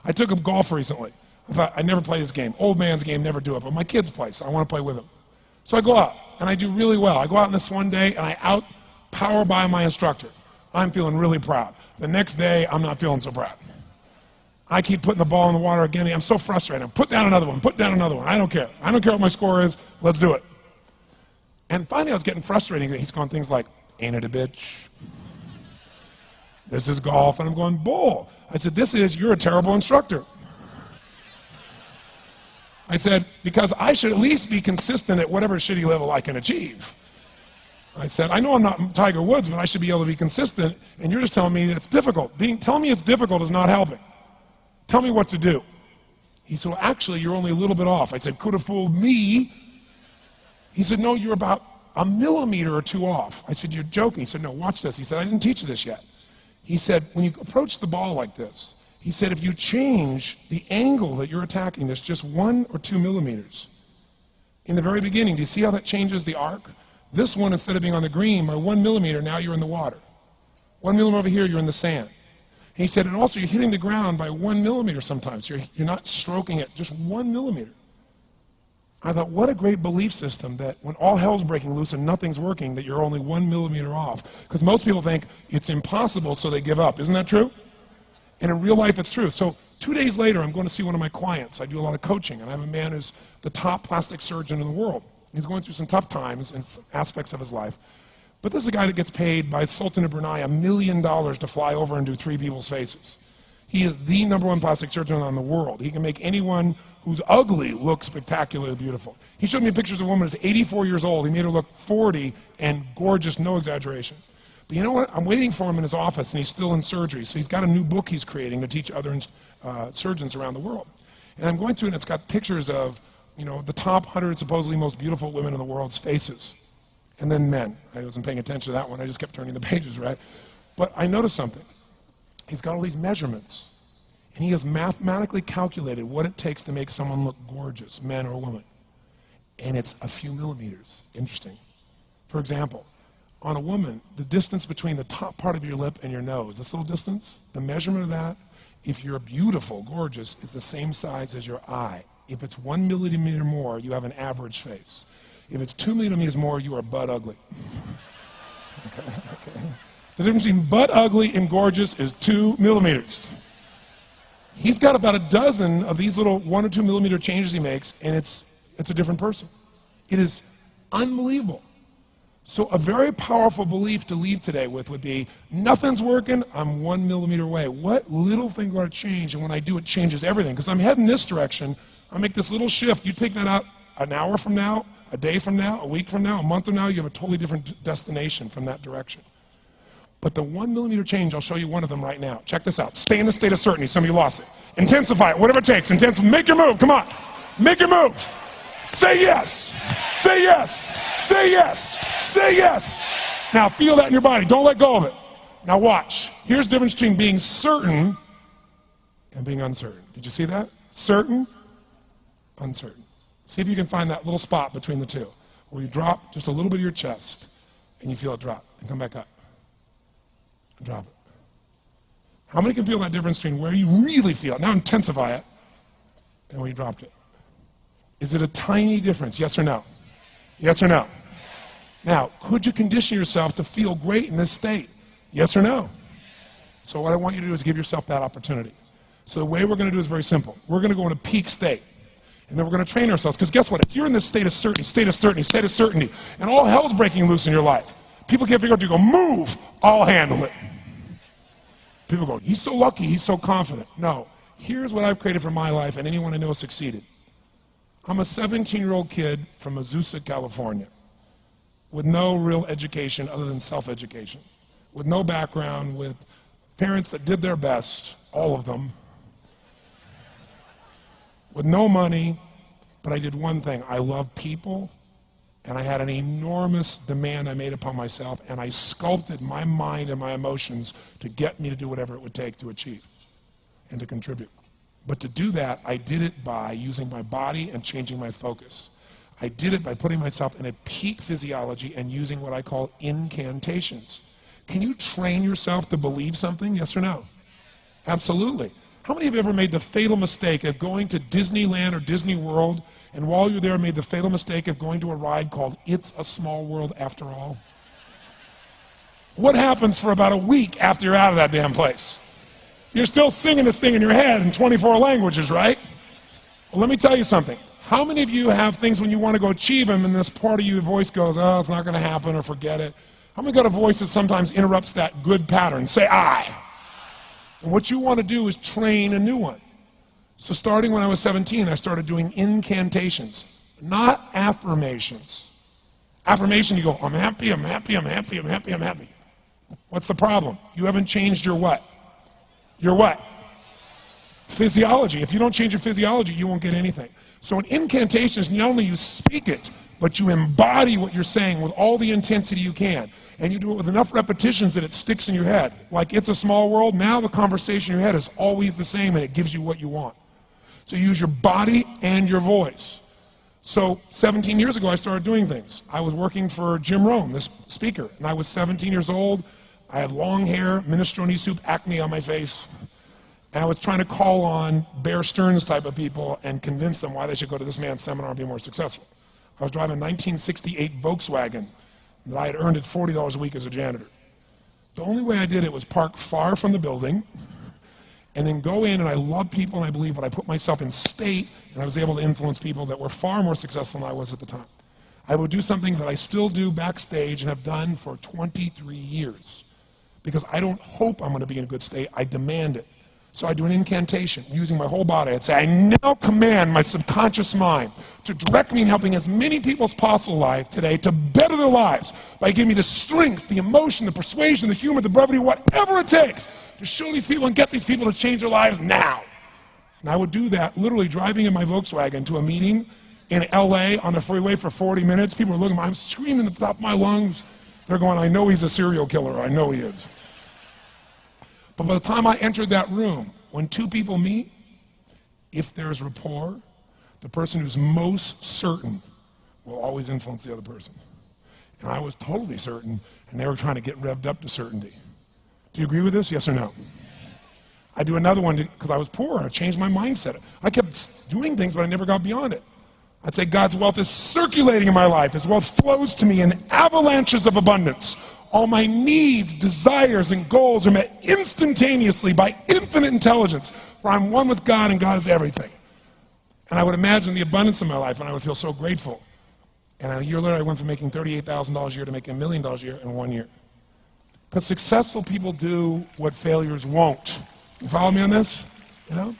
I took up golf recently. I thought, I'd never play this game. Old man's game, never do it, but my kids play, so I want to play with them. So I go out, and I do really well. I go out on this one day, and I out-power by my instructor. I'm feeling really proud. The next day, I'm not feeling so proud. I keep putting the ball in the water again. I'm so frustrated. Put down another one, put down another one. I don't care. I don't care what my score is. Let's do it. And finally, I was getting frustrated. He's going things like, ain't it a bitch? This is golf. And I'm going, bull. I said, you're a terrible instructor. I said, because I should at least be consistent at whatever shitty level I can achieve. I said, I know I'm not Tiger Woods, but I should be able to be consistent, and you're just telling me it's difficult. Telling me it's difficult is not helping. Tell me what to do. He said, well, actually, you're only a little bit off. I said, could have fooled me. He said, no, you're about a millimeter or two off. I said, you're joking. He said, no, watch this. He said, I didn't teach you this yet. He said, when you approach the ball like this, he said, if you change the angle that you're attacking this just 1 or 2 millimeters, in the very beginning, do you see how that changes the arc? This one, instead of being on the green, by 1 millimeter, now you're in the water. 1 millimeter over here, you're in the sand. He said, and also you're hitting the ground by 1 millimeter sometimes. You're not stroking it, just 1 millimeter. I thought, what a great belief system that when all hell's breaking loose and nothing's working, that you're only 1 millimeter off. Because most people think it's impossible, so they give up. Isn't that true? And in real life, it's true. So 2 days later, I'm going to see one of my clients. I do a lot of coaching, and I have a man who's the top plastic surgeon in the world. He's going through some tough times in aspects of his life. But this is a guy that gets paid by Sultan of Brunei $1 million to fly over and do 3 people's faces. He is the #1 plastic surgeon in the world. He can make anyone who's ugly look spectacularly beautiful. He showed me pictures of a woman who's 84 years old. He made her look 40 and gorgeous, no exaggeration. But you know what? I'm waiting for him in his office, and he's still in surgery. So he's got a new book he's creating to teach other surgeons around the world. And I'm going through, and it's got pictures of, you know, the top 100 supposedly most beautiful women in the world's faces. And then men. I wasn't paying attention to that one. I just kept turning the pages, right? But I noticed something. He's got all these measurements. And he has mathematically calculated what it takes to make someone look gorgeous, man or woman. And it's a few millimeters. Interesting. For example, on a woman, the distance between the top part of your lip and your nose, this little distance, the measurement of that, if you're beautiful, gorgeous, is the same size as your eye. If it's 1 millimeter more, you have an average face. If it's 2 millimeters more, you are butt ugly. Okay. The difference between butt ugly and gorgeous is 2 millimeters. He's got about a dozen of these little 1 or 2 millimeter changes he makes, and it's a different person. It is unbelievable. So a very powerful belief to leave today with would be, nothing's working, I'm 1 millimeter away. What little thing going to change, and when I do, it changes everything. Because I'm heading this direction, I make this little shift, you take that out an hour from now, a day from now, a week from now, a month from now, you have a totally different destination from that direction. But the 1 millimeter change, I'll show you one of them right now. Check this out. Stay in the state of certainty. Some of you lost it. Intensify it, whatever it takes. Make your move, come on. Make your move. Say yes. Say yes. Say yes. Say yes. Now feel that in your body. Don't let go of it. Now watch. Here's the difference between being certain and being uncertain. Did you see that? Certain, uncertain. See if you can find that little spot between the two, where you drop just a little bit of your chest, and you feel it drop, and come back up, and drop it. How many can feel that difference between where you really feel it, now intensify it, and when you dropped it? Is it a tiny difference, yes or no? Yes or no? Now, could you condition yourself to feel great in this state? Yes or no? So what I want you to do is give yourself that opportunity. So the way we're going to do is very simple. We're going to go in a peak state. And then we're going to train ourselves. Because guess what? If you're in this state of certainty, and all hell's breaking loose in your life, people can't figure out, you go, move, I'll handle it. People go, he's so lucky, he's so confident. No. Here's what I've created for my life, and anyone I know has succeeded. I'm a 17-year-old kid from Azusa, California, with no real education other than self-education, with no background, with parents that did their best, all of them, with no money, but I did one thing. I love people, and I had an enormous demand I made upon myself, and I sculpted my mind and my emotions to get me to do whatever it would take to achieve and to contribute. But to do that, I did it by using my body and changing my focus. I did it by putting myself in a peak physiology and using what I call incantations. Can you train yourself to believe something, yes or no? Absolutely. How many of you ever made the fatal mistake of going to Disneyland or Disney World, and while you're there made the fatal mistake of going to a ride called It's a Small World After All? What happens for about a week after you're out of that damn place? You're still singing this thing in your head in 24 languages, right? Well, let me tell you something. How many of you have things when you want to go achieve them and this part of your voice goes, oh, it's not going to happen, or forget it? How many got a voice that sometimes interrupts that good pattern? Say I. And what you want to do is train a new one. So starting when I was 17, I started doing incantations, not affirmations. Affirmation, you go, I'm happy, I'm happy, I'm happy, I'm happy, I'm happy. What's the problem? You haven't changed your what? Your what? Physiology. If you don't change your physiology, you won't get anything. So an incantation is not only you speak it, but you embody what you're saying with all the intensity you can. And you do it with enough repetitions that it sticks in your head. Like It's a Small World, now the conversation in your head is always the same and it gives you what you want. So you use your body and your voice. So 17 years ago I started doing things. I was working for Jim Rohn, this speaker, and I was 17 years old. I had long hair, minestrone soup, acne on my face. And I was trying to call on Bear Stearns type of people and convince them why they should go to this man's seminar and be more successful. I was driving a 1968 Volkswagen that I had earned at $40 a week as a janitor. The only way I did it was park far from the building and then go in, and I love people and I believe, but I put myself in state and I was able to influence people that were far more successful than I was at the time. I would do something that I still do backstage and have done for 23 years because I don't hope I'm going to be in a good state, I demand it. So I do an incantation using my whole body. I'd say, I now command my subconscious mind to direct me in helping as many people as possible alive today to better their lives by giving me the strength, the emotion, the persuasion, the humor, the brevity, whatever it takes to show these people and get these people to change their lives now. And I would do that literally driving in my Volkswagen to a meeting in LA on the freeway for 40 minutes. People are looking at me, I'm screaming at the top of my lungs. They're going, I know he's a serial killer, I know he is. But by the time I entered that room, when two people meet, if there's rapport, the person who's most certain will always influence the other person. And I was totally certain, and they were trying to get revved up to certainty. Do you agree with this, yes or no? I do another one because I was poor. I changed my mindset. I kept doing things, but I never got beyond it. I'd say God's wealth is circulating in my life. His wealth flows to me in avalanches of abundance. All my needs, desires, and goals are met instantaneously by infinite intelligence, for I'm one with God and God is everything. And I would imagine the abundance in my life, and I would feel so grateful. And a year later, I went from making $38,000 a year to making $1 million a year in 1 year. Because successful people do what failures won't. You follow me on this? You know?